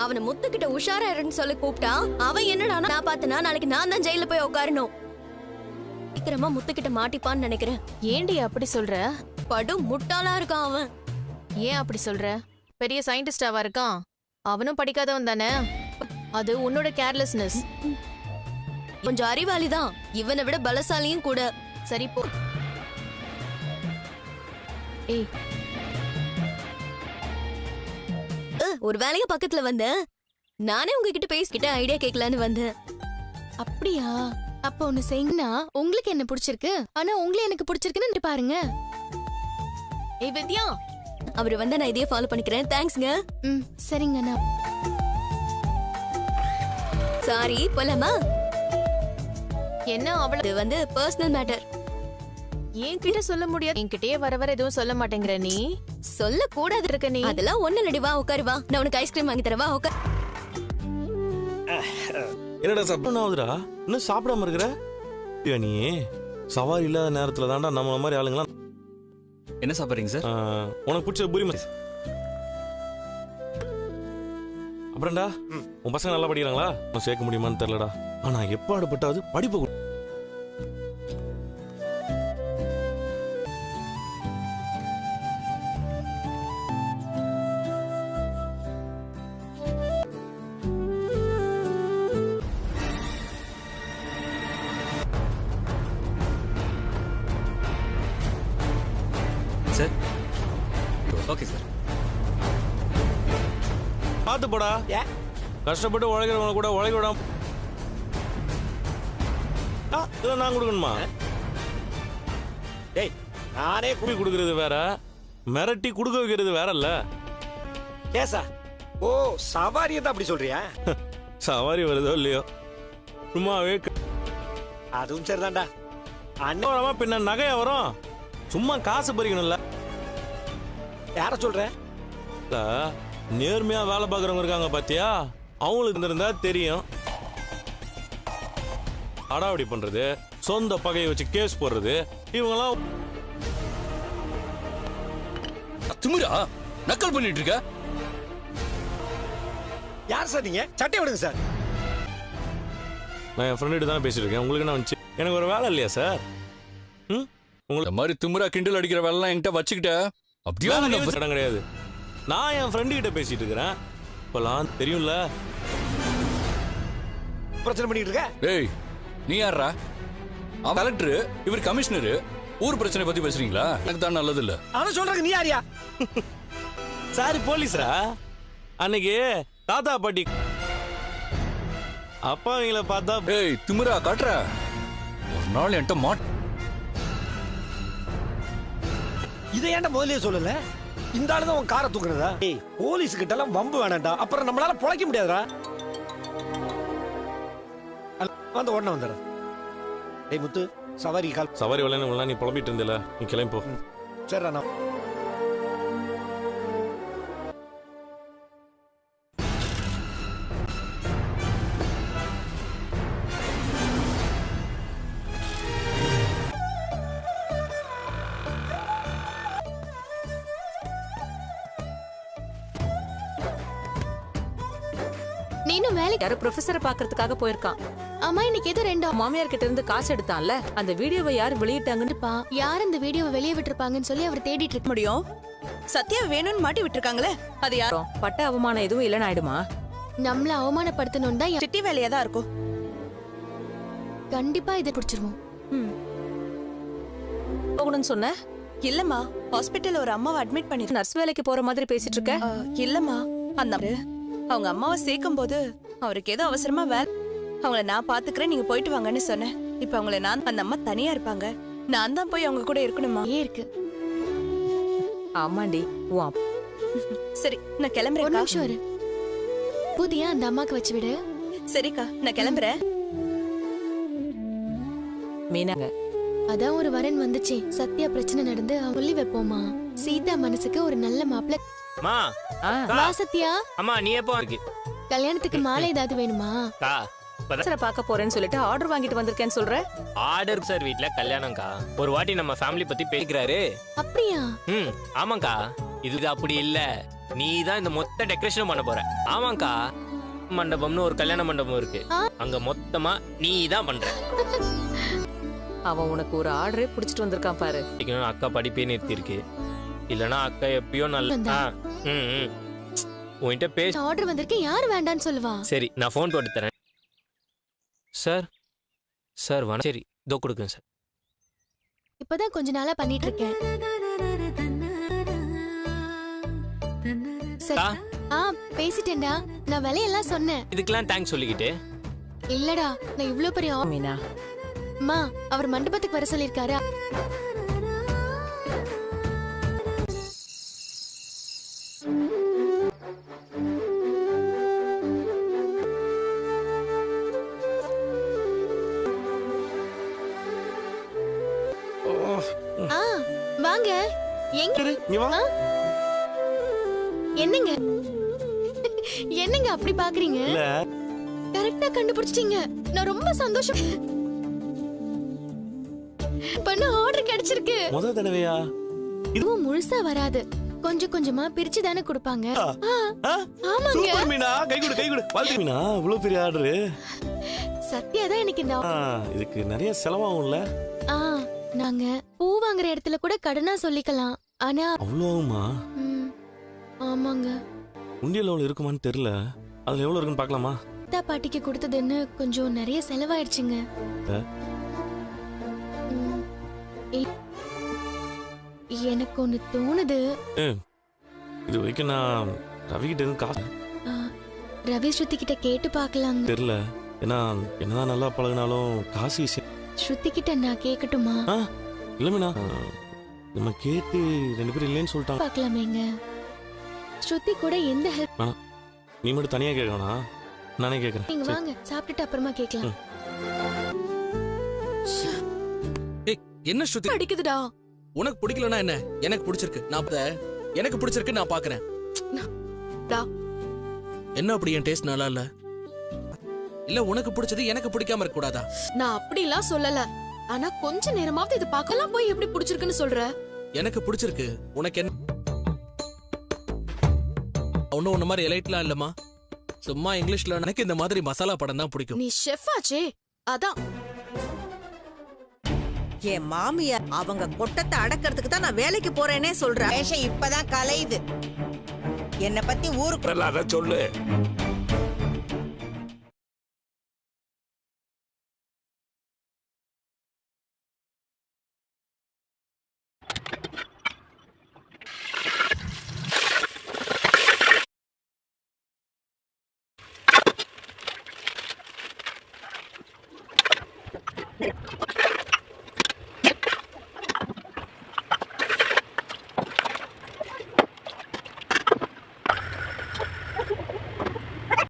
அவனை முத்துக்கிட்ட உஷாரா இருன்னு சொல்லி கூப்பிட்டா அவன் என்னடா நான் பார்த்தனா நாளைக்கு நான் தான் ஜெயில போய் உட்காரணும். சீக்கிரமா முத்துக்கிட்ட மாட்டிப்பான்னு நினைக்கிறேன். ஏண்டி அப்படி சொல்ற? படு முட்டாளா இருக்கான் அவன். ஏன் அப்படி சொல்ற? பெரிய சயின்டிஸ்டாவா இருக்கான். அவனும் படிக்காதவன் தானே. அது உன்னோட கேர்லெஸ்னஸ். கொஞ்சம் அறிவாளிதான், இவனை விட பலசாலியும் கூட. சரி போ. ஏய், ஒரு வேலையா பக்கத்துல வந்தேன். நானே உங்ககிட்ட பேசிக்கிட்ட ஐடியா கேட்கலான்னு வந்தேன். அப்படியா? அப்ப ஒண்ணு செய்யுங்கன்னா, உங்களுக்கு என்ன பிடிச்சிருக்கு, ஆனா உங்களை எனக்கு பிடிச்சிருக்குன்னு பாருங்க. ஏய் வித்யா, அவரு வந்தா நான் இதையே ஃபாலோ பண்ணிக்கிறேன். தேங்க்ஸ்ங்க. சரிங்க. நான் சாரி, போலாமா? என்ன அவளது வந்து பர்சனல் மேட்டர். என்கிட்ட சொல்ல முடியாது. என்கிட்டயே வர வர எதுவும் சொல்ல மாட்டேங்கிற நீ. சொல்ல கூடாது இருக்க நீ. அதெல்லாம் ஒண்ணு இல்லடி, வா உட்காரு வா. நான் உனக்கு ஐஸ்கிரீம் வாங்கி தரவா? உட்கார். என்னடா சாப்பிடுறா? இன்னும் சாப்பிடாம இருக்கிற? நீ சவாரி இல்லாத நேரத்துல தாண்டா நம்ம மாதிரி ஆளுங்களாம். என்ன சாப்பிடுறீங்க சார்? உனக்கு பிடிச்ச பூரி மாதிரி. அப்புறம்டா உன் பசங்க நல்லா படிக்கிறாங்களா? சேர்க்க முடியுமான்னு தெரியலடா. ஆனா எப்ப அடுப்பட்டாவது படிப்பு. Sir okay sir. பார்த்து போடா. கஷ்டப்பட்டு உழைக்கிறவங்க கூட உழைக்க விடாம நான் கொடுக்கணுமா? டேய், நானே குடி கொடுக்கறது வேற, மிரட்டி கொடுக்க வைக்கிறது வேற இல்ல. கேசா? ஓ, சவாரியை தான் அப்படி சொல்றியா? சவாரி வருதோ இல்லையோ, சும்மாவே அதுவும் சரிதான்டா. அண்ணன் பின்ன நகையா வரும். சும்மா காசு பறிக்கணும்ல. யார சொல்ற? நேர்மையா வேலை பார்க்கறவங்க இருக்காங்க பாத்தியா, அவங்களுக்கு இருந்தா தெரியும். அடாவடி பண்றது, சொந்த பகையை வச்சு கேஸ் போடுறது, இவங்கெல்லாம் திமிரா நக்கல் பண்ணிட்டு இருக்க. யார் சார் நீங்க? சட்டை விடுங்க சார். நான் என் ஃப்ரெண்டு தானே பேசிட்டு இருக்கேன். உங்களுக்கு என்ன வந்துச்சு? எனக்கு ஒரு வேலை இல்லையா சார்? உங்களுக்கு மாதிரி திமிரா கிண்டல் அடிக்கிற வேலை என்கிட்ட வச்சுக்கிட்ட அப்படியே இடம் கிடையாது. நான் என் ஃப்ரெண்டு கிட்ட பேசிட்டு இருக்கிறேன். இப்பெல்லாம் தெரியும்ல. பிரச்சனை பண்ணிட்டு இருக்க. டேய், நீ யாரா? அவன் கலெக்டர், இவர் கமிஷனர். ஊர் பிரச்சனை பத்தி பேசுறீங்களா? எனக்கு தான் நல்லது இல்ல. அவன் சொல்றதுக்கு நீ யாரியா? சாரி, போலீஸ்ரா. அன்னைக்கு தாத்தா பாட்டி அப்பா அவங்கள பார்த்தா. டேய் திமிரா காட்டுற. ஒரு நாள் என்கிட்ட மாட். இதை ஏன்டா முதல்லயே சொல்லல? இந்த ஆளு தான் உன் காரை தூக்குறதா? ஏய், போலீஸ் கிட்ட எல்லாம் வம்பு வேணாம்டா, அப்புறம் நம்மளால பொழைக்க முடியாதுடா. வந்து உடனே வந்துடுறேன். ஏய் முத்து, சவாரி கால். சவாரி வரலன்னு நீ புலம்பிட்டு இருந்தில, நீ கிளம்பி போ. சரிடா. நான் நீனும் வேலைக்கு யாரோ ப்ரொஃபஸரை பாக்குறதுக்காக போயிருக்கான். ஆமா, இன்னைக்கு ஏதோ 2 மாமியார் கிட்ட இருந்து காசு எடுத்தான்ல, அந்த வீடியோவை யார் வெளியிட்டாங்கன்னு யார் இந்த வீடியோவை வெளியே விட்டுருப்பாங்கன்னு சொல்லி அவர் தேடிட்டு இருக்க முடியும். சத்யா வேணும்னு மாட்டி விட்டுருக்காங்களே, அது யாரோ? பட்ட அவமானம் எதுவும் இல்லைன்னு ஆயிடுமா? நம்மள அவமானப்படுத்தணும் தான் சிட்டி வேலையா தான் இருக்கும். கண்டிப்பா இதை பிடிச்சிருவோம். போகணும்னு சொன்ன? இல்லம்மா, ஹாஸ்பிட்டல்ல ஒரு அம்மாவை அட்மிட் பண்ணி நர்ஸ் வேலைக்கு போற மாதிரி பேசிட்டு இருக்க. இல்லம்மா, அந்த அவங்க அம்மாவை சேர்க்கும் போது அவருக்கு ஏதோ அவசரமா வேலை, அவங்கள நான் பாத்துக்கிறேன், நீங்க போயிட்டு வாங்கன்னு சொன்னேன். இப்ப அவங்கள நான், அந்த அம்மா தனியா இருப்பாங்க, நான் தான் போய் அவங்க கூட இருக்கணுமா? இருக்கு. ஆமாண்டி. சரி, நான் கிளம்புறேன். ஒரு நிமிஷம் இரு. புதியா அந்த அம்மாக்கு வச்சு விடு. சரிக்கா, நான் கிளம்புறேன். மீனாங்க, அதான் ஒரு வரன் வந்துச்சு. சத்யா பிரச்சனை நடந்து சொல்லி வைப்போமா. சீதா மனசுக்கு ஒரு நல்ல மாப்பிள்ளை. மா, வா சத்யா. அம்மா நீ எப்போ இருக்கு? கல்யாணத்துக்கு மாலை ஏதாவது வேணுமா? பதசர பார்க்க போறேன்னு சொல்லிட்டு ஆர்டர் வாங்கிட்டு வந்திருக்கேன்னு சொல்ற. ஆர்டர் சார், வீட்ல கல்யாணம்க்கா. ஒரு வாட்டி நம்ம ஃபேமிலி பத்தி பேசிக்கிறாரு. அப்படியா? ஆமாக்கா. இது அப்படி இல்ல. நீ தான் இந்த மொத்த டெக்கரேஷனும் பண்ண போற. ஆமாக்கா, மண்டபம்னு ஒரு கல்யாண மண்டபம் இருக்கு. அங்க மொத்தமா நீ தான் பண்ற. அவன் உனக்கு ஒரு ஆர்டரே புடிச்சிட்டு வந்திருக்கான் பாரு. இன்னும் அக்கா படிப்பே நிறுத்தி இருக்கு. இல்லனா அக்கா எப்பயோ நல்லா உன்கிட்ட பேச ஆர்டர் வந்திருக்கு, யார் வேண்டான்னு சொல்லுவா? சரி, நான் ஃபோன் போட்டு தரேன். சார் சார் வணக்கம். சரி, இதோ கொடுக்குங்க சார். இப்பதான் கொஞ்ச நாளா பண்ணிட்டு இருக்கேன். சரி. அக்கா, பேசிட்டேன்டா. நான் விலையெல்லாம் சொன்னேன். இதுக்கெல்லாம் தேங்க்ஸ் சொல்லிக்கிட்டு இல்லடா, நான் இவ்ளோ பெரிய மீனா, அம்மா அவர் மண்டபத்துக்கு வர சொல்லிருக்காரு. வாங்க. எங்க இங்க வா. என்னங்க என்னங்க அப்படி பாக்குறீங்க? இல்ல கரெக்டா கண்டுபிடிச்சிட்டீங்க. நான் ரொம்ப சந்தோஷம். பண்ண ஆர்டர் கிடைச்சிருக்கு. முத தடவையா? இதுவும் முழுசா வராது, கொஞ்சம் கொஞ்சமா பிரிச்சு தானே கொடுப்பாங்க. ஆமாங்க. சூப்பர் மீனா, கை கொடு வாழ்த்து மீனா. இவ்வளவு பெரிய ஆர்டர். சத்யா தான் எனக்கு இந்த இதுக்கு நிறைய செலவாகும்ல? நாங்க பூ வாங்குற இடத்துல கூட கடனா சொல்லிக்கலாம். ஆனா அவ்வளவுமா? ஆமாங்க. உண்டியல் எவ்வளவு இருக்குமான்னு தெரியல. அதுல எவ்வளவு இருக்குன்னு பார்க்கலாமா? அத்தா பாட்டிக்கு கொடுத்ததுன்னு கொஞ்சம் நிறைய செலவாயிடுச்சுங்க. எனக்கு ஒண்ணு தோணுது. இது வரைக்கும் நான் ரவி கிட்ட இருந்து காசு ரவி ஸ்ருதி கிட்ட கேட்டு பார்க்கலாங்க. தெரியல. ஏன்னா என்னதான் நல்லா பழகினாலும் காசு விஷயம். ஸ்ருதி கிட்ட நான் கேட்கட்டுமா? இல்ல மீனா, நம்ம கேட்டு 2 பேரும் இல்லைன்னு சொல்லிட்டாங்க. பார்க்கலாமேங்க. ஸ்ருதி கூட எந்த ஹெல்ப் நீ மட்டும் தனியா கேட்கணும், நானே கேட்கறேன். நீங்க வாங்க, சாப்பிட்டுட்டு அப்புறமா கேட்கலாம். என்ன ஸ்ருதி அடிக்குதுடா. உனக்கு பிடிக்கலனா என்ன? எனக்கு பிடிச்சிருக்கு. எனக்கு பிடிச்சிருக்கு, நான் பாக்குறேன். என்ன அப்படி என் டேஸ்ட் நல்லா இல்ல? இல்ல உனக்கு பிடிச்சது எனக்கு பிடிக்காம இருக்க கூடாதா? நான் அப்படிலாம் சொல்லல. ஆனா கொஞ்ச நேரமாவது இது பார்க்கலாம் போய் எப்படி பிடிச்சிருக்குன்னு சொல்ற? எனக்கு பிடிச்சிருக்கு. உனக்கு என்ன? ஒன்னும் உன்ன மாதிரி எலைட்லாம் இல்லம்மா. சும்மா இங்கிலீஷ்ல. எனக்கு இந்த மாதிரி மசாலா படம் தான் பிடிக்கும். நீ ஷெஃப் ஆச்சே, அதான். என் மாமியார் அவங்க கொட்டத்தை அடக்கிறதுக்கு தான் நான் வேலைக்கு போறேனே சொல்றேன். வேஷம் இப்பதான் கலையுது. என்ன பத்தி ஊருக்கு அத சொல்லு.